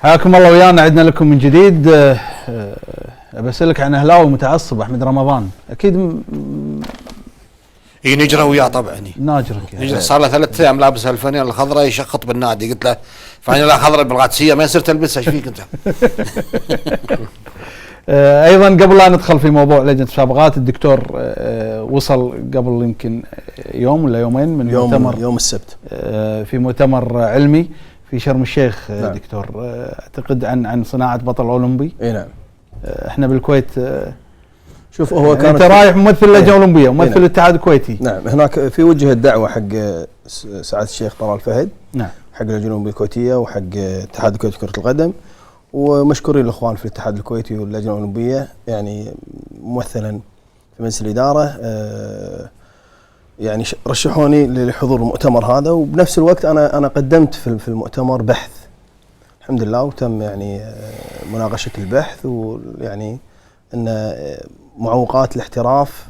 حياكم الله ويانا، عدنا لكم من جديد. بسألك عن اهلاوي متعصب احمد رمضان، اكيد نجرى وياه طبعا. ناجرك نجرى صار له 3 ايام لابس الفانيله الخضراء يشخط بالنادي، قلت له فانيله خضراء بالقادسيه ما يصير تلبسها، ايش فيك انت؟ ايضا قبل لا ندخل في موضوع لجنه المسابقات، الدكتور وصل قبل يمكن يوم ولا يومين من مؤتمر يوم السبت في مؤتمر علمي في شرم الشيخ. نعم. دكتور اعتقد عن صناعه بطل اولمبي. اي نعم. احنا بالكويت شوف هو كان انت رايح ممثل اللجنه الاولمبيه وممثل الاتحاد الكويتي. نعم، هناك في وجه الدعوه حق سعاده الشيخ طلال فهد، نعم، حق اللجنه الاولمبيه الكويتيه وحق اتحاد الكويت كره القدم، ومشكورين الاخوان في الاتحاد الكويتي واللجنه الاولمبيه يعني ممثلا في مجلس الاداره، يعني رشحوني لحضور المؤتمر هذا، وبنفس الوقت انا قدمت في المؤتمر بحث الحمد لله، وتم يعني مناقشه البحث، ويعني ان معوقات الاحتراف